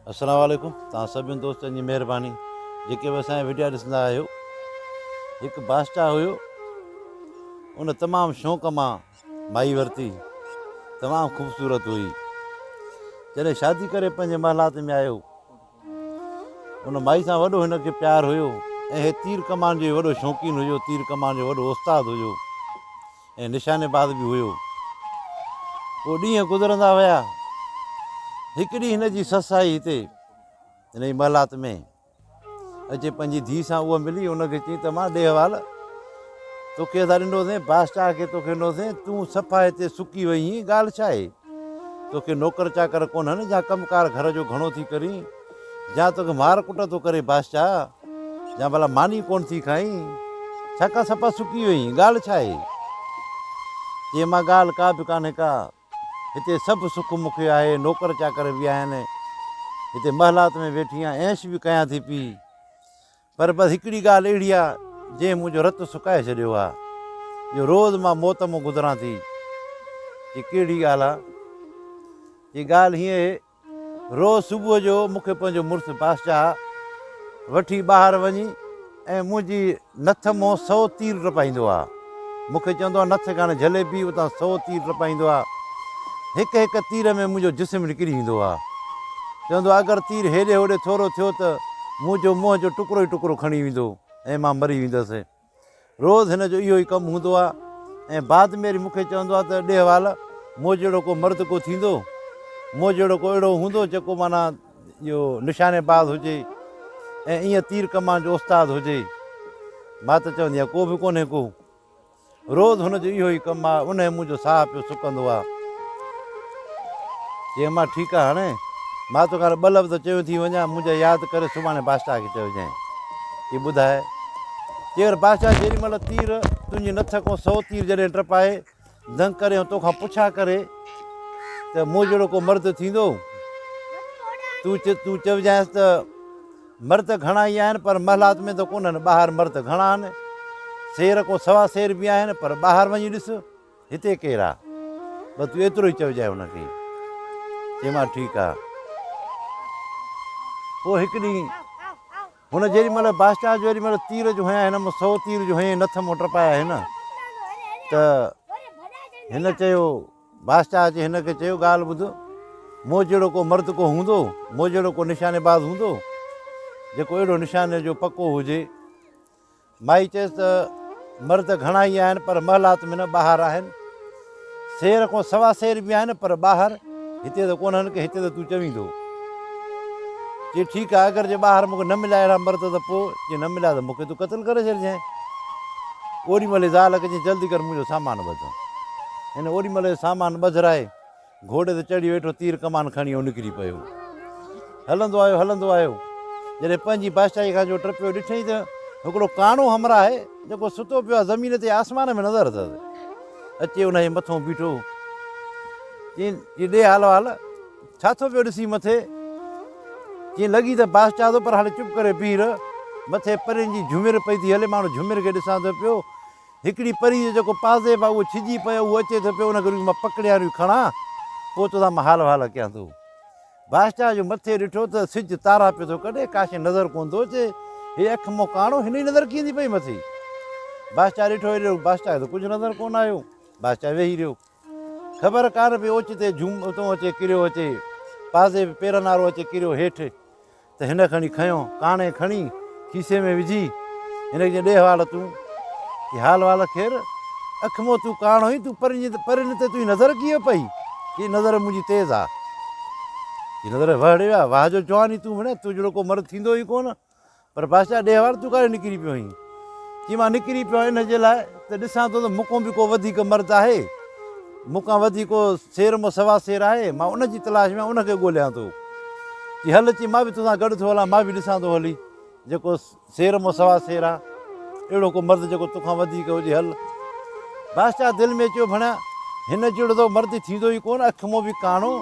अस्सलाम वालेकुम। तव्हां सभिनी दोस्तनि जी महिरबानी जेके बि असांजा वीडियो ॾिसंदा आहियो। हिकु बादशाह हुयो, उन तमामु शौक़ मां माई वरिती, तमामु ख़ूबसूरत हुई। जॾहिं शादी करे पंहिंजे महलात में आयो, उन माई सां वॾो हिनखे प्यारु हुयो ऐं हे तीर कमान जो वॾो शौक़ीन हुयो, तीर कमान जो वॾो उस्तादु हुयो ऐं निशानेबाज़ बि हुयो। पोइ ॾींहं गुज़रंदा विया। हिकु ॾींहुं हिन जी ससु आई हिते हिन जी महलात में, अचे पंहिंजी धीउ सां उहा मिली, उनखे चई त मां ॾेहवाल तोखे असां ॾिनोसीं, बादशाह खे तोखे ॾिनोसीं, तूं सफ़ा हिते सुकी वई आहीं, ॻाल्हि छा आहे? तोखे नौकर चाकर कोन्हनि जा कमकार घर जो घणो थी करी, जा तोखे मार कुट थो करे बादशाह, या भला मानी कोन थी खाईं, छाकाणि सफ़ा सुकी वई आहीं, ॻाल्हि छा आहे? चई मां ॻाल्हि का बि कान्हे का, हिते सभु सुख मूंखे आहे, नौकर चाकर बि आहिनि, हिते महलात में वेठी आहियां, ऐश बि कयां थी पई, पर बसि हिकिड़ी ॻाल्हि अहिड़ी आहे जंहिं मुंहिंजो रतु सुकाए छॾियो आहे, जो रोज़ु मां मौत मां गुज़रां थी। चई कहिड़ी ॻाल्हि आहे? चई ॻाल्हि हीअं आहे, रोज़ु सुबुह जो मूंखे पंहिंजो मुड़ुसु बादशाह वठी ॿाहिरि वञी ऐं मुंहिंजी नथ मां 100 तीर टपाईंदो आहे। मूंखे चवंदो आहे नथ कान जलेबी, उतां 100 तीर टपाईंदो आहे। हिकु हिकु तीर में मुंहिंजो जिस्म निकिरी ईंदो आहे। चवंदो आहे अगरि तीर हेॾे होॾे थोरो थियो त मुंहिंजो मुंहं जो टुकड़ो ई टुकड़ो खणी वेंदो ऐं मां मरी वेंदुसि। रोज़ु हिन जो इहो ई कमु हूंदो आहे। ऐं बाद में मूंखे चवंदो आहे त ॾेहवाल मूं जहिड़ो को मर्द को थींदो, मूं जहिड़ो को अहिड़ो हूंदो जेको माना इहो निशानेबाज़ हुजे ऐं ईअं तीर कमान जो उस्तादु हुजे? मां त चवंदी आहियां को बि कोन्हे को। रोज़ु हुनजो इहो ई कमु आहे, उन मुंहिंजो साहु पियो सुकंदो आहे। चई मां ठीकु आहे, हाणे मां तोखां 2 लफ़्ज़ चयो थी वञा, मुंहिंजा यादि करे सुभाणे बादशाह खे चइजांइ। चई ॿुधाए। चई अगरि बादशाह जेॾी महिल तीर तुंहिंजी नथ खां 100 तीर जॾहिं टपाए दंग करे ऐं तोखां पुछा करे त मूं जहिड़ो को मर्द थींदो, तूं चइजांइसि त मर्द घणा ई आहिनि पर महलात में त कोन्हनि, ॿाहिरि मर्द घणा आहिनि, शेर को सवा शेर बि आहिनि, पर ॿाहिरि वञी ॾिस हिते केरु आहे, बसि तूं एतिरो ई चइजांइ हुनखे। चई मां ठीकु आहे। पोइ हिकु ॾींहुं हुन जेॾी महिल बादशाह जो जेॾी महिल तीर जो हयां हिन मां 100 तीर जो हयईं, नथ मां टपाया हिन, त हिन चयो, बादशाह अची हिन खे चयो ॻाल्हि ॿुध, मूं जहिड़ो को मर्द को हूंदो, मूं जहिड़ो को निशानेबाज़ हूंदो जेको अहिड़ो निशाने जो पको हुजे? माई चयसि त मर्द घणा ई आहिनि पर महलात में न, ॿाहिरि आहिनि, शेर को सवा शेर बि आहिनि पर ॿाहिरि हिते त कोन्हनि की हिते त तूं चवींदो। चई ठीकु आहे, अगरि जे ॿाहिरि मूंखे न मिलिया अहिड़ा मर्द त पोइ? चई न मिलिया त मूंखे तूं क़तलु करे छॾिजांइ। ओॾी महिल ज़ाल खे चई जल्दी कर मुंहिंजो सामान ॿध। हिन ओॾी महिल सामान ॿधराए घोड़े ते चढ़ी वेठो, तीर कमान खणी ऐं निकिरी पियो। हलंदो आयो जॾहिं पंहिंजी बादशाही खां जो टपियो, ॾिठईं त हिकिड़ो काणो हमरा आहे जेको सुतो पियो आहे ज़मीन ते, आसमान में नज़र अथसि। अचे उनजे मथां बीठो। चई ॾे हाल हाल, छा थो पियो ॾिसी मथे? चई लॻी त बादशाह थो, पर हाणे चुप करे बीह रह, मथे परियुनि जी झुमिर पई थी हले, माण्हू झुमिर खे ॾिसां थो पियो। हिकिड़ी परी जो जेको पाज़े आहे उहो छिजी पियो, उहो अचे थो पियो, उनखे मां पकड़िया खणां, पोइ तोसां मां हाल वाल कयां थो। बादशाह जो मथे ॾिठो त सिज तारा पियो थो कढे, काशे नज़र कोन थो अचे। हे अखि मां काणो, हिन जी नज़र कीअं थी पई मथे? बादशाह ॾिठो, हेॾो बादशाह त कुझु नज़र कोन आयो। बादशाह वेही रहियो, ख़बर कान पई ओचिते झूम उतां अचे किरियो अचे, पाज़े पेरनि वारो अचे किरियो हेठि, त हिन खणी खयों, काणे खणी खीसे में विझी हिनखे चई ॾे हाल तूं। की हाल वाल ख़ैरु, अखि मां तूं काणो ई, तूं परियुनि ते तुंहिंजी नज़र कीअं पई? की नज़र मुंहिंजी तेज़ आहे। की नज़र वहड़ियो आहे, वाह जो जवानी तूं भेण, तूं जहिड़ो को मर्द थींदो ई कोन। पर बादशाह ॾे वार तूं काॾे निकिरी पियो आहीं? की मां निकिरी पियो इन जे लाइ त ॾिसां थो त मूंखां बि को वधीक मर्द आहे, मूंखां वधीक को शेर मां सवा शेर आहे, मां उनजी तलाश में उनखे ॻोल्हियां थो। की हल, चई मां बि तोसां गॾु थो हलां, मां बि ॾिसां थो हली जेको शेर मां सवा शेर आहे, अहिड़ो को मर्द जेको तोखां वधीक हुजे, हल। बादशाह दिलि में चयो भणा हिन जहिड़ो त मर्द थींदो ई कोन, अखि मां बि काणो,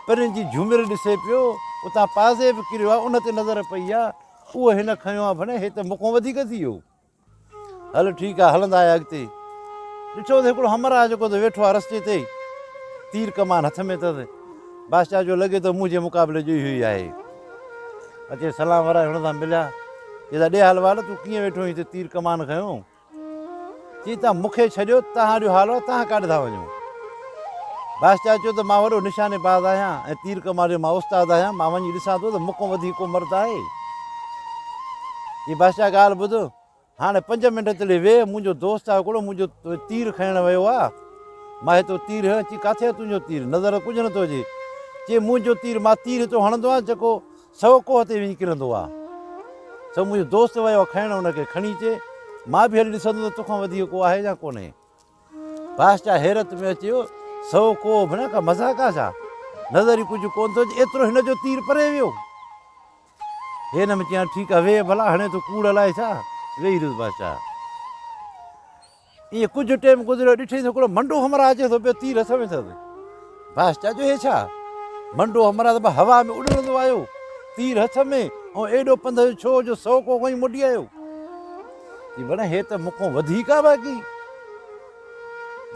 परियुनि जी झुमिर ॾिसे पियो, उतां पाज़े बि किरियो आहे, उन ते नज़र पई आहे, उहो हिन खयो आहे, भणे हे त मूंखां वधीक थी वियो। हल ठीकु आहे, हलंदा आया अॻिते। ॾिठो त हिकिड़ो हमरा जेको त वेठो आहे रस्ते ते, तीर कमान हथ में अथसि। बादशाह जो लॻे थो मुंहिंजे मुक़ाबले जो इहो ई आहे। अचे सलाम वारा हुन सां मिलिया, चई ॾे हाल वाल तूं कीअं वेठो हुई, तीर कमान खयों? चई तव्हां मूंखे छॾियो, तव्हां ॾियो हाल, तव्हां काॾे था वञो? बादशाह चयो त मां वॾो निशानेबाज़ आहियां ऐं तीर कमान जो मां उस्तादु आहियां, मां वञी ॾिसां थो त मूंखां वधीक को मर्द आहे? हीअ बादशाह ॻाल्हि ॿुध, हाणे 5 मिंट तॾहिं वेह, मुंहिंजो दोस्त आहे हिकिड़ो, मुंहिंजो तीर खणण वियो आहे, मां हितो तीर हणो। चई किथे आहे तुंहिंजो तीर, नज़र कुझु नथो अचे। चई मुंहिंजो तीर, मां तीर हितो हणंदो आहियां जेको 100 कोह ते वञी किरंदो आहे। सो मुंहिंजो दोस्त वियो आहे खणणु, हुनखे खणी अचे, मां बि हली ॾिसंदुमि तोखां वधीक को आहे या कोन्हे। बादशाह हैरत में अची वियो, 100 कोह भेण का मज़ाक आहे छा? नज़र ई कुझु कोन थो अचे, एतिरो हिन जो तीर परे वियो। हे हिन में चयां ठीकु आहे, वेह भला, हाणे तूं कूड़ हलाए छा? वेही रहियुसि बादशाह। ईअं कुझु टाइम गुज़रियो, ॾिठईं त हिकिड़ो मंडो हमरा अचे थो पियो, तीर हथ में अथसि। बादशाह जो हे छा? मंडो हमरा त हवा में उॾंदो आयो, तीर हथ में, ऐं एॾो पंधु छो जो 100 कोह खईं मोटी आयो? चई भेण हे त मूंखां वधीक आहे बाक़ी,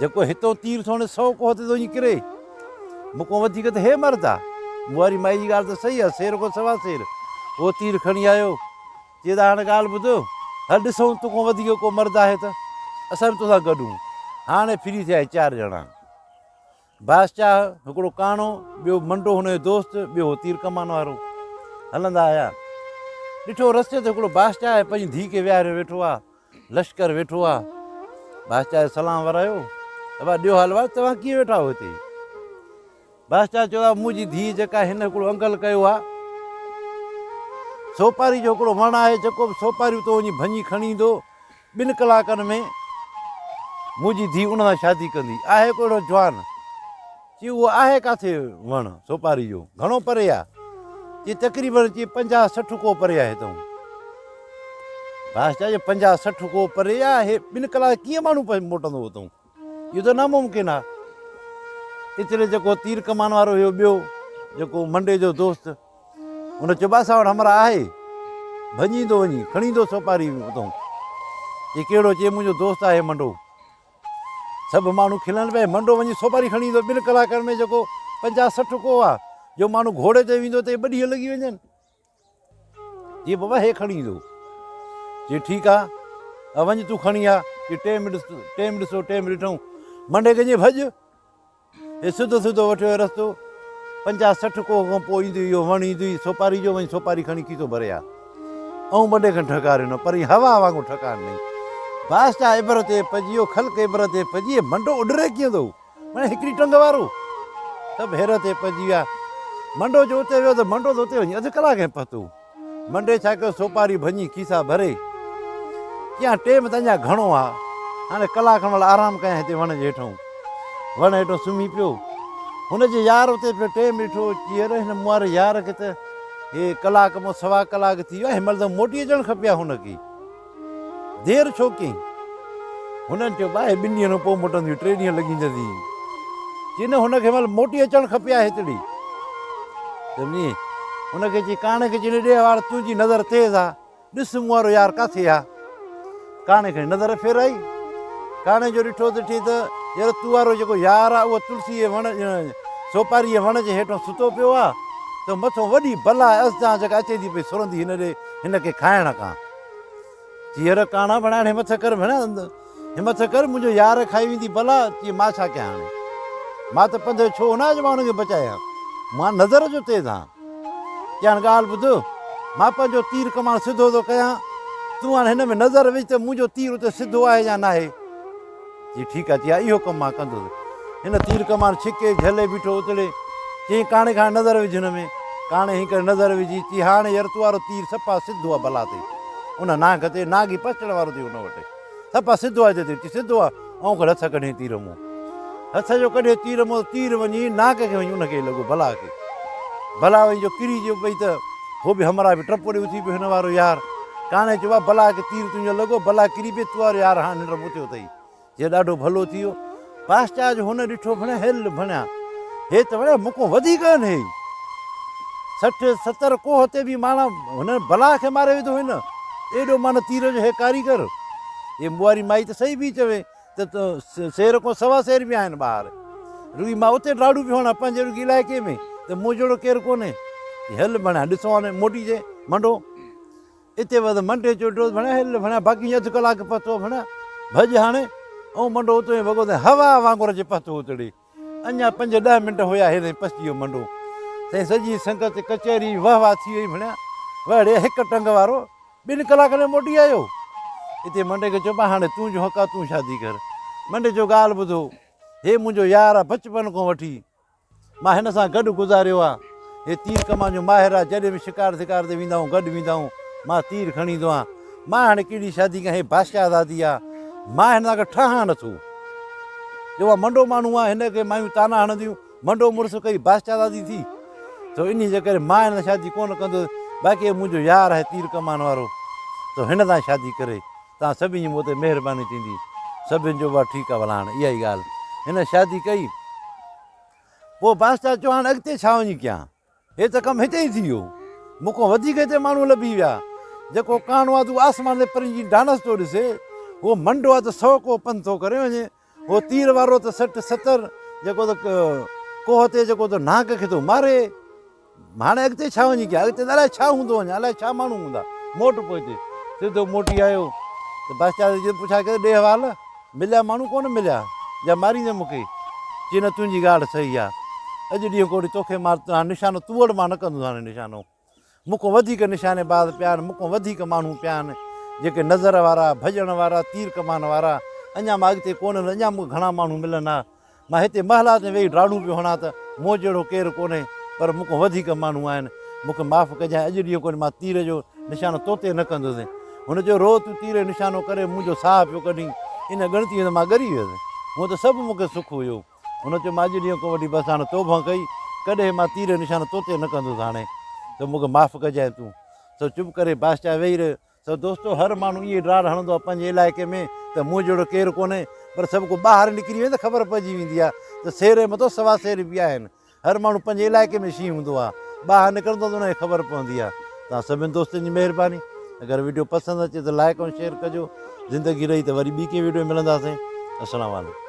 जेको हितो तीर थोड़े 100 कोह ते थो वञी किरे, मूंखां वधीक त हे मर्द आहे। मुआरी माई जी ॻाल्हि त सही आहे, शेर को सवा शेर। उहो तीर खणी आयो, चई त हाणे ॻाल्हि ॿुध, हल ॾिसूं तोखां वधीक को मर्द आहे त असां बि तोसां गॾु हूं। हाणे फ्री थिया 4 ॼणा, बादशाह, हिकिड़ो काणो, ॿियो मंडो हुनजो दोस्त, ॿियो तीर कमान वारो। हलंदा आया, ॾिठो रस्ते ते हिकिड़ो बादशाह आहे, पंहिंजी धीउ खे विहारे वेठो आहे, लश्कर वेठो आहे। बादशाह सलाम वरायो, बाबा ॾियो हाल वाल, तव्हां कीअं वेठा हो हिते? बादशाह चयो आहे मुंहिंजी धीउ जेका हिन हिकिड़ो अंगल कयो आहे, सोपारी जो हिकिड़ो वणु आहे, जेको बि सोपारी उतो वञी भञी खणी ईंदो, 2 कलाकनि में मुंहिंजी धीउ उन सां शादी कंदी। आहे को अहिड़ो जवान? चई उहो आहे किथे वणु सोपारी जो, घणो परे आहे? चई तक़रीबन चई 50-60 कोह परे आहे हितां। बादशाह जो 50-60 कोह परे आहे, हे 2 कलाक कीअं माण्हू मोटंदो हुतां? इहो त नामुमकिन आहे। एतिरे जेको तीर कमान वारो हुयो, ॿियो जेको मंडे जो दोस्त, हुन चयो असां वटि हमरा आहे, भञींदो वञी खणी ईंदो सोपारी उतां। चई कहिड़ो? चई मुंहिंजो दोस्त आहे मंडो। सभु माण्हू खिलनि पिया, मंडो वञी सोपारी खणी ईंदो 2 कलाकनि में, जेको 50-60 कोह आहे, जो माण्हू घोड़े ते वेंदो त 2 ॾींहं लॻी वञनि। चई बाबा हे खणी ईंदो। चई ठीकु आहे, वञ तूं खणी आ। चई टाइम ॾिठूं, मंडे खे चई भॼ। हे सिधो सिधो वठियो रस्तो, 50-60 कोह खां पोइ ईंदी इहो वणु ईंदी सोपारी जो, वञी सोपारी खणी कीथो भरे आहे, ऐं मंडे खां ठकारियो न, पर हवा वांगुरु ठकार नहीं। बादशाह इबरत ते पइजी वियो, ख़ल्क़ इबरत ते पइजी वियो, मंडो उॾरे कीअं थो, माना हिकिड़ी टंग वारो। सभु हैरत ते पइजी विया। मंडो जो उते वियो त मंडो त उते वञी 1/2 कलाक में पहुतो। मंडे छा कयो, सोपारी भञी खीसा भरे, कीअं टाइम त अञा घणो आहे, हाणे कलाक खनि महिल आराम कयां हिते वण जे हेठो। वण हेठो सुम्ही पियो, हुनजे यार उते पियो टाइम ॾिठो, चई अरे हिन मूं वारे यार खे त हे कलाक मां 1/4 कलाक थी वियो आहे, हिन महिल त मोटी अचणु खपे आहे हुनखे, देरि छो कयईं? हुननि चयो भाई 2 ॾींहंनि पोइ मोटंदी, 3 ॾींहं लॻी वेंदी। चई न हुनखे महिल मोटी अचणु खपे आहे हिकिड़ी। सम्झी? हुनखे चई काणे खे, चई ॾे वार तुंहिंजी नज़र तेज़ आहे, ॾिस मूं वारो यार किथे आहे। काणे खे नज़र फेराई, काणे जो ॾिठो त ठी त यार तूं वारो जेको यार आहे उहो तुलसी जे वण सोपारी जे वण जे हेठां सुतो पियो आहे, त मथां वॾी बला असां जेका अचे थी पई सुरंदी हिनखे खाइण खां। चई अरे काणा भेण हिमत कर, भेण हिमत कर, मुंहिंजो यार खाई वेंदी बला। चई मां छा कयां हाणे, मां त पंध छो न अॼु मां हुनखे बचायां, मां नज़र जो तेज़ आहियां। चई हाणे ॻाल्हि ॿुध, मां पंहिंजो तीर कमाण सिधो थो कयां, तूं हाणे हिन में नज़र विझ त मुंहिंजो तीर उते सिधो आहे या न आहे। चई ठीकु आहे, चई इहो कमु मां कंदुसि। हिन तीर कमाण छिके झले बीठो उतड़े, चई काणे खां नज़र विझ हिन में। काणे ही करे नज़र विझी, चई हाणे यार तूं वारो तीर सफ़ा सिधो आहे बला ते, उन नाग ते, नाग ई पचण वारो थी हुन वटि, सफ़ा सिधो आहे हिते। चई सिधो आहे, ऐं खड़े हथ कढे तीर मूं, हथ जो कढे तीर मूं, तीर वञी नाग खे वञी उनखे लॻो बला खे, भला वञी जो किरी जो पई त उहो बि हमरा बि टप ॾे उथी पियो हिन वारो यार। काणे चयो आहे बला खे तीर तुंहिंजो लॻो, बला किरी पई, तूं वारो यार हाणे निंड मुथियो अथई। जे ॾाढो भलो थी वियो। बादशाह जो हुन ॾिठो भेण हेल भणिया, हे त भेण मूंखां वधीक आहिनि, हे 60-70 कोह ते बि माना हुन बला खे मारे विधो हिन, एॾो माना तीर जो हे कारीगर। हे मुआरी माई त सही बि चवे त शेर को सवा शेर बि आहिनि ॿाहिरि, रुई मां उते ॾाढो पियो हणां पंहिंजे रुॻी इलाइक़े में, त मूं जहिड़ो केरु कोन्हे। हल भणिया ॾिसो हाणे मोटीजे मंडो इते वध मंडे चोटो भणिया हल भणिया बाक़ी अधु कलाकु पतो भणिया भॼ हाणे ऐं मंडो उते वॻो त हवा वांगुरु अचे पतो उतड़ी अञा 5-10 मिंट हुया हेॾे पची वियो मंडो साईं सॼी संगत कचहरी वाह वाह थी वई भणिया वड़े हिकु टंग वारो 2 कलाकनि में मोटी आयो हिते मंडे खे चइबो हाणे तुंहिंजो हक़ आहे तूं शादी कर मंडे जो ॻाल्हि ॿुधो हे मुंहिंजो यार आहे बचपन खां वठी मां हिन सां गॾु गुज़ारियो आहे हे तीर कमान जो माहिर आहे जॾहिं बि शिकार शिकार ते वेंदा आहियूं गॾु वेंदा आहियूं मां तीर खणी ईंदो आहियां मां हाणे कहिड़ी शादी कयां हे बादशाह दादी आहे मां हिन सां गॾु ठहां नथो जो आहे मंडो माण्हू आहे हिन खे मायूं ताना हणंदियूं मंडो मुड़ुसु कई बादशाह दादी थी त इन जे करे मां हिन सां शादी कोन कंदुसि बाक़ी मुंहिंजो यार आहे तीर कमान वारो त हिन सां शादी करे तव्हां सभिनी जी मूं ते महिरबानी थींदी सभिनि जो बि ठीकु आहे भला हाणे इहा ई ॻाल्हि हिन शादी कई पोइ बादशाह चयो हाणे अॻिते छा वञी कयां हे त कमु हिते ई थी वियो मूंखां वधीक हिते माण्हू लभी विया जेको काणो आहे तूं आसमान ते परी जी डानस थो ॾिसे उहो मंडो आहे त 100 को पंधु थो करे वञे उहो तीर वारो त 60-70 जेको त कोह ते जेको त नाक खे थो मारे हाणे अॻिते छा वञी कयां अॻिते त अलाए छा हूंदो वञे अलाए छा माण्हू हूंदा मोट पोइ हिते सिधो मोटी आयो त बादशाह जी पुछा करे ॾे हवाल मिलिया माण्हू कोन मिलिया या मारींदे मूंखे चई न तुंहिंजी ॻाल्हि सही आहे अॼु ॾींहुं कोड़ी तोखे मां निशानो तूं वटि मां न कंदुसि हाणे निशानो मूंखां वधीक निशानेबाज़ पिया आहिनि मूंखां वधीक माण्हू पिया आहिनि जेके नज़र वारा भॼण वारा तीर कमान वारा अञा मां अॻिते कोन अञा मूंखे घणा माण्हू मिलनि हा मां हिते महला ते वेही ॾाढो पियो हणां त मूं जहिड़ो केरु कोन्हे पर मूंखां वधीक माण्हू आहिनि मूंखे माफ़ु कजांइ अॼु ॾींहुं कोन्हे मां तीर जो निशानो तोते न कंदुसि हुनजो रोज़ तूं तीर जो निशानो करे मुंहिंजो साहु पियो कढी इन ॻणतीअ त मां ॻरी वियुसि हूअं त सभु मूंखे सुखु हुयो हुन चयो मां अॼु ॾींहुं खां वठी बसि हाणे तौबा कई कॾहिं मां तीर जो निशानो तोते न कंदुसि हाणे त मूंखे माफ़ु कजांइ तूं त चुप करे बादशाह वेही रहियो त दोस्तो हर माण्हू इहे ड्रार हणंदो आहे पंहिंजे इलाइक़े में त मूं जहिड़ो केरु कोन्हे पर सभु को ॿाहिरि निकिरी वेंदो ख़बर पइजी वेंदी आहे त शेर मथां सवा शेर बि आहिनि हर माण्हू पंहिंजे इलाइक़े में शींहुं हूंदो आहे ॿाहिरि निकिरंदो त हुनखे ख़बर पवंदी आहे तव्हां सभिनि दोस्तनि जी महिरबानी अगरि वीडियो पसंदि अचे त लाइक ऐं शेयर कजो ज़िंदगी रही त वरी ॿी कंहिं वीडियो मिलंदासीं अस्सलाम वालेकुम।